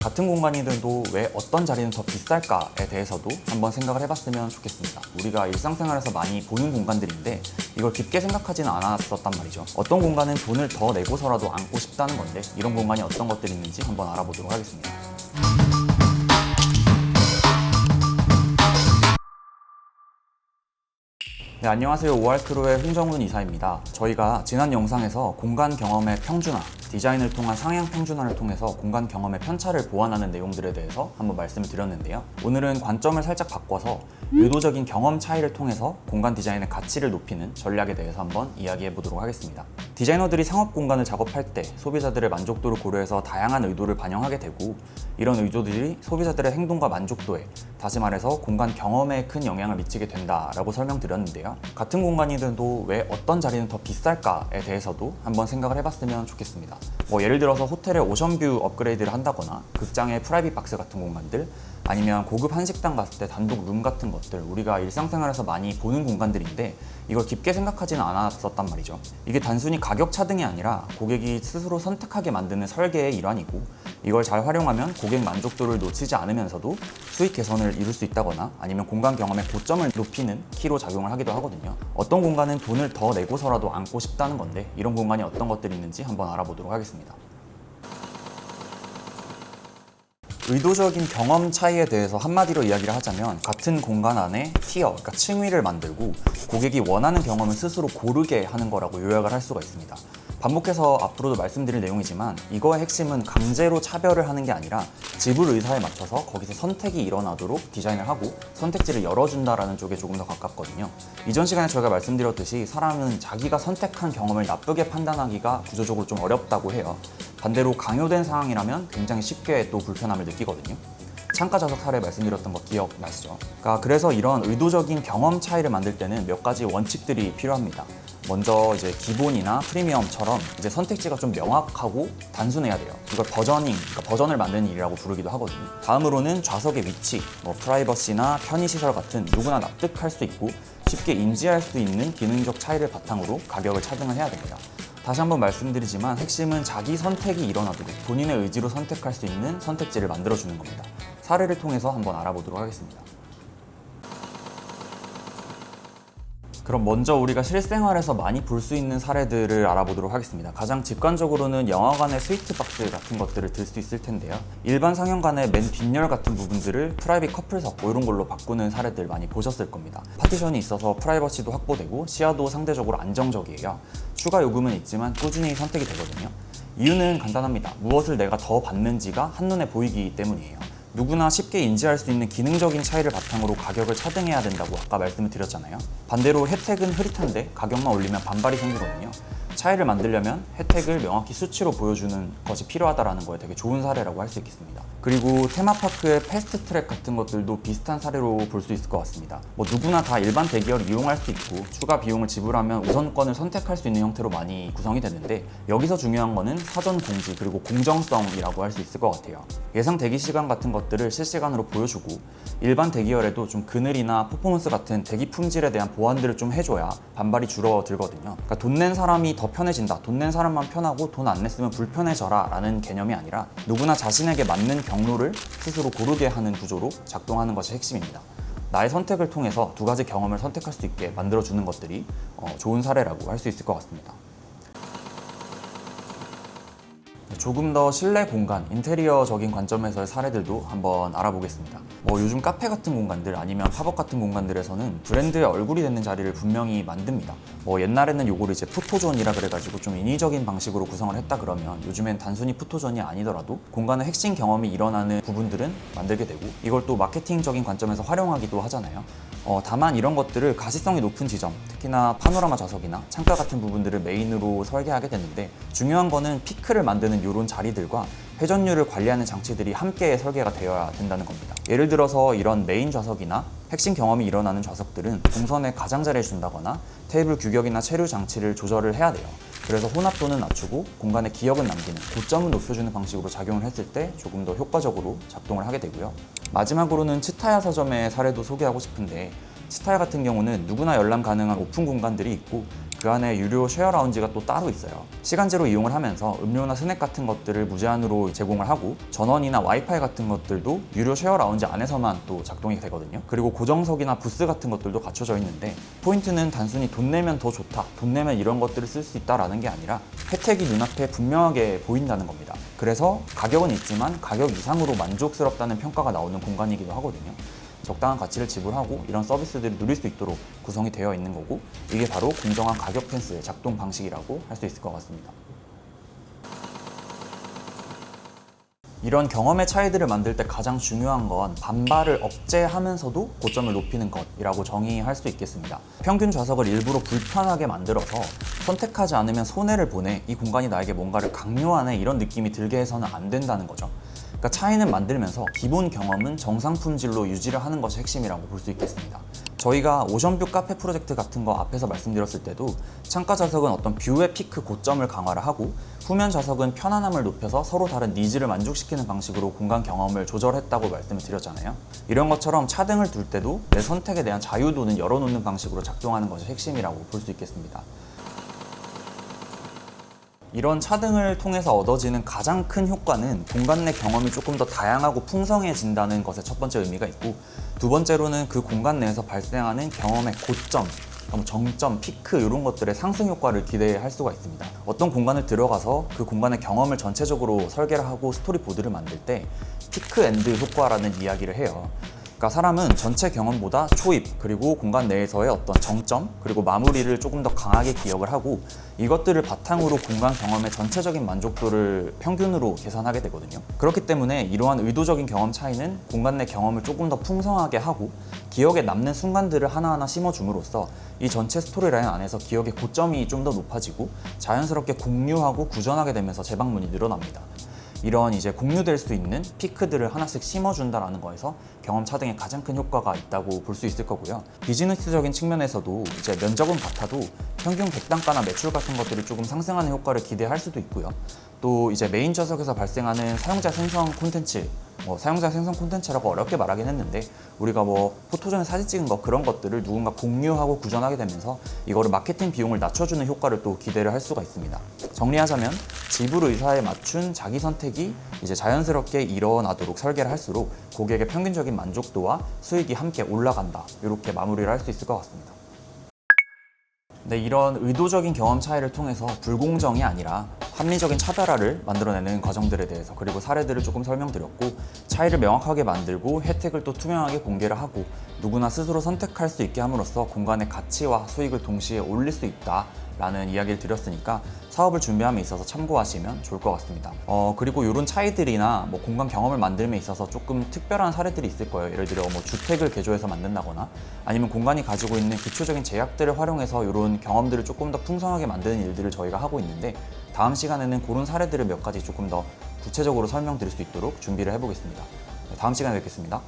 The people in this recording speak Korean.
같은 공간이들도 왜 어떤 자리는 더 비쌀까에 대해서도 한번 생각을 해봤으면 좋겠습니다. 우리가 일상생활에서 많이 보는 공간들인데 이걸 깊게 생각하지는 않았었단 말이죠. 어떤 공간은 돈을 더 내고서라도 앉고 싶다는 건데 이런 공간이 어떤 것들이 있는지 한번 알아보도록 하겠습니다. 네, 안녕하세요. 오알크루의 흥정훈 이사입니다. 저희가 지난 영상에서 공간 경험의 평준화, 디자인을 통한 상향 평준화를 통해서 공간 경험의 편차를 보완하는 내용들에 대해서 한번 말씀을 드렸는데요. 오늘은 관점을 살짝 바꿔서 의도적인 경험 차이를 통해서 공간 디자인의 가치를 높이는 전략에 대해서 한번 이야기해 보도록 하겠습니다. 디자이너들이 상업 공간을 작업할 때 소비자들의 만족도를 고려해서 다양한 의도를 반영하게 되고 이런 의도들이 소비자들의 행동과 만족도에, 다시 말해서 공간 경험에 큰 영향을 미치게 된다라고 설명드렸는데요. 같은 공간이들도 왜 어떤 자리는 더 비쌀까에 대해서도 한번 생각을 해봤으면 좋겠습니다. 예를 들어서 호텔의 오션뷰 업그레이드를 한다거나 극장의 프라이빗 박스 같은 공간들, 아니면 고급 한식당 갔을 때 단독 룸 같은 것들, 우리가 일상생활에서 많이 보는 공간들인데 이걸 깊게 생각하지는 않았었단 말이죠. 이게 단순히 가격 차등이 아니라 고객이 스스로 선택하게 만드는 설계의 일환이고 이걸 잘 활용하면 고객 만족도를 놓치지 않으면서도 수익 개선을 이룰 수 있다거나 아니면 공간 경험의 고점을 높이는 키로 작용을 하기도 하거든요. 어떤 공간은 돈을 더 내고서라도 앉고 싶다는 건데 이런 공간이 어떤 것들이 있는지 한번 알아보도록 하겠습니다. 의도적인 경험 차이에 대해서 한마디로 이야기를 하자면 같은 공간 안에 티어, 그러니까 층위를 만들고 고객이 원하는 경험을 스스로 고르게 하는 거라고 요약을 할 수가 있습니다. 반복해서 앞으로도 말씀드릴 내용이지만 이거의 핵심은 강제로 차별을 하는 게 아니라 지불 의사에 맞춰서 거기서 선택이 일어나도록 디자인을 하고 선택지를 열어준다라는 쪽에 조금 더 가깝거든요. 이전 시간에 저희가 말씀드렸듯이 사람은 자기가 선택한 경험을 나쁘게 판단하기가 구조적으로 좀 어렵다고 해요. 반대로 강요된 상황이라면 굉장히 쉽게 또 불편함을 느끼거든요. 창가 좌석 사례 말씀드렸던 거 기억나시죠? 그래서 이런 의도적인 경험 차이를 만들 때는 몇 가지 원칙들이 필요합니다. 먼저 이제 기본이나 프리미엄처럼 이제 선택지가 좀 명확하고 단순해야 돼요. 이걸 버저닝, 그러니까 버전을 만드는 일이라고 부르기도 하거든요. 다음으로는 좌석의 위치, 프라이버시나 편의시설 같은 누구나 납득할 수 있고 쉽게 인지할 수 있는 기능적 차이를 바탕으로 가격을 차등을 해야 됩니다. 다시 한번 말씀드리지만 핵심은 자기 선택이 일어나도록 본인의 의지로 선택할 수 있는 선택지를 만들어주는 겁니다. 사례를 통해서 한번 알아보도록 하겠습니다. 그럼 먼저 우리가 실생활에서 많이 볼 수 있는 사례들을 알아보도록 하겠습니다. 가장 직관적으로는 영화관의 스위트박스 같은 것들을 들 수 있을 텐데요. 일반 상영관의 맨 뒷열 같은 부분들을 프라이빗 커플석 이런 걸로 바꾸는 사례들 많이 보셨을 겁니다. 파티션이 있어서 프라이버시도 확보되고 시야도 상대적으로 안정적이에요. 추가 요금은 있지만 꾸준히 선택이 되거든요. 이유는 간단합니다. 무엇을 내가 더 받는지가 한눈에 보이기 때문이에요. 누구나 쉽게 인지할 수 있는 기능적인 차이를 바탕으로 가격을 차등해야 된다고 아까 말씀을 드렸잖아요. 반대로 혜택은 흐릿한데 가격만 올리면 반발이 생기거든요. 차이를 만들려면 혜택을 명확히 수치로 보여주는 것이 필요하다는 거에 되게 좋은 사례라고 할 수 있겠습니다. 그리고 테마파크의 패스트트랙 같은 것들도 비슷한 사례로 볼 수 있을 것 같습니다. 누구나 다 일반 대기열을 이용할 수 있고 추가 비용을 지불하면 우선권을 선택할 수 있는 형태로 많이 구성이 되는데 여기서 중요한 거는 사전 공지 그리고 공정성이라고 할 수 있을 것 같아요. 예상 대기 시간 같은 것들을 실시간으로 보여주고 일반 대기열에도 좀 그늘이나 퍼포먼스 같은 대기 품질에 대한 보완들을 좀 해줘야 반발이 줄어들거든요. 그러니까 돈 낸 사람이 더 편해진다, 돈 낸 사람만 편하고 돈 안 냈으면 불편해져라 라는 개념이 아니라 누구나 자신에게 맞는 경로를 스스로 고르게 하는 구조로 작동하는 것이 핵심입니다. 나의 선택을 통해서 두 가지 경험을 선택할 수 있게 만들어주는 것들이 좋은 사례라고 할 수 있을 것 같습니다. 조금 더 실내 공간, 인테리어적인 관점에서의 사례들도 한번 알아보겠습니다. 요즘 카페 같은 공간들 아니면 팝업 같은 공간들에서는 브랜드의 얼굴이 되는 자리를 분명히 만듭니다. 옛날에는 요거를 이제 포토존이라 그래가지고 좀 인위적인 방식으로 구성을 했다 그러면 요즘엔 단순히 포토존이 아니더라도 공간의 핵심 경험이 일어나는 부분들은 만들게 되고 이걸 또 마케팅적인 관점에서 활용하기도 하잖아요. 다만 이런 것들을 가시성이 높은 지점, 특히나 파노라마 좌석이나 창가 같은 부분들을 메인으로 설계하게 되는데 중요한 거는 피크를 만드는 이런 자리들과 회전율을 관리하는 장치들이 함께 설계가 되어야 된다는 겁니다. 예를 들어서 이런 메인 좌석이나 핵심 경험이 일어나는 좌석들은 동선에 가장자리를 준다거나 테이블 규격이나 체류 장치를 조절을 해야 돼요. 그래서 혼합도는 낮추고 공간에 기억은 남기는, 고점을 높여주는 방식으로 작용을 했을 때 조금 더 효과적으로 작동을 하게 되고요. 마지막으로는 치타야 서점의 사례도 소개하고 싶은데 치타야 같은 경우는 누구나 열람 가능한 오픈 공간들이 있고 그 안에 유료 쉐어 라운지가 또 따로 있어요. 시간제로 이용을 하면서 음료나 스낵 같은 것들을 무제한으로 제공을 하고 전원이나 와이파이 같은 것들도 유료 쉐어 라운지 안에서만 또 작동이 되거든요. 그리고 고정석이나 부스 같은 것들도 갖춰져 있는데 포인트는 단순히 돈 내면 더 좋다, 돈 내면 이런 것들을 쓸 수 있다라는 게 아니라 혜택이 눈앞에 분명하게 보인다는 겁니다. 그래서 가격은 있지만 가격 이상으로 만족스럽다는 평가가 나오는 공간이기도 하거든요. 적당한 가치를 지불하고 이런 서비스들을 누릴 수 있도록 구성이 되어 있는 거고, 이게 바로 공정한 가격 펜스의 작동 방식이라고 할 수 있을 것 같습니다. 이런 경험의 차이들을 만들 때 가장 중요한 건 반발을 억제하면서도 고점을 높이는 것이라고 정의할 수 있겠습니다. 평균 좌석을 일부러 불편하게 만들어서 선택하지 않으면 손해를 보내, 이 공간이 나에게 뭔가를 강요하네, 이런 느낌이 들게 해서는 안 된다는 거죠. 그러니까 차이는 만들면서 기본 경험은 정상 품질로 유지를 하는 것이 핵심이라고 볼 수 있겠습니다. 저희가 오션뷰 카페 프로젝트 같은 거 앞에서 말씀드렸을 때도 창가 좌석은 어떤 뷰의 피크 고점을 강화를 하고 후면 좌석은 편안함을 높여서 서로 다른 니즈를 만족시키는 방식으로 공간 경험을 조절했다고 말씀을 드렸잖아요. 이런 것처럼 차등을 둘 때도 내 선택에 대한 자유도는 열어놓는 방식으로 작동하는 것이 핵심이라고 볼 수 있겠습니다. 이런 차등을 통해서 얻어지는 가장 큰 효과는 공간 내 경험이 조금 더 다양하고 풍성해진다는 것에 첫 번째 의미가 있고, 두 번째로는 그 공간 내에서 발생하는 경험의 고점, 정점, 피크 이런 것들의 상승 효과를 기대할 수가 있습니다. 어떤 공간을 들어가서 그 공간의 경험을 전체적으로 설계를 하고 스토리보드를 만들 때 피크 앤드 효과라는 이야기를 해요. 그러니까 사람은 전체 경험보다 초입, 그리고 공간 내에서의 어떤 정점, 그리고 마무리를 조금 더 강하게 기억을 하고 이것들을 바탕으로 공간 경험의 전체적인 만족도를 평균으로 계산하게 되거든요. 그렇기 때문에 이러한 의도적인 경험 차이는 공간 내 경험을 조금 더 풍성하게 하고 기억에 남는 순간들을 하나하나 심어줌으로써 이 전체 스토리라인 안에서 기억의 고점이 좀 더 높아지고 자연스럽게 공유하고 구전하게 되면서 재방문이 늘어납니다. 이런 이제 공유될 수 있는 피크들을 하나씩 심어준다라는 거에서 경험 차등에 가장 큰 효과가 있다고 볼 수 있을 거고요. 비즈니스적인 측면에서도 이제 면적은 같아도 평균 객단가나 매출 같은 것들이 조금 상승하는 효과를 기대할 수도 있고요. 또 이제 메인 좌석에서 발생하는 사용자 생성 콘텐츠, 사용자 생성 콘텐츠라고 어렵게 말하긴 했는데 우리가 포토존에 사진 찍은 거 그런 것들을 누군가 공유하고 구전하게 되면서 이거를 마케팅 비용을 낮춰주는 효과를 또 기대를 할 수가 있습니다. 정리하자면 지불 의사에 맞춘 자기 선택이 이제 자연스럽게 일어나도록 설계를 할수록 고객의 평균적인 만족도와 수익이 함께 올라간다, 이렇게 마무리를 할 수 있을 것 같습니다. 네, 이런 의도적인 경험 차이를 통해서 불공정이 아니라 합리적인 차별화를 만들어내는 과정들에 대해서, 그리고 사례들을 조금 설명드렸고, 차이를 명확하게 만들고 혜택을 또 투명하게 공개를 하고 누구나 스스로 선택할 수 있게 함으로써 공간의 가치와 수익을 동시에 올릴 수 있다 라는 이야기를 드렸으니까 사업을 준비함에 있어서 참고하시면 좋을 것 같습니다. 그리고 이런 차이들이나 공간 경험을 만듦에 있어서 조금 특별한 사례들이 있을 거예요. 예를 들어 주택을 개조해서 만든다거나 아니면 공간이 가지고 있는 기초적인 제약들을 활용해서 이런 경험들을 조금 더 풍성하게 만드는 일들을 저희가 하고 있는데, 다음 시간에는 그런 사례들을 몇 가지 조금 더 구체적으로 설명드릴 수 있도록 준비를 해보겠습니다. 다음 시간에 뵙겠습니다.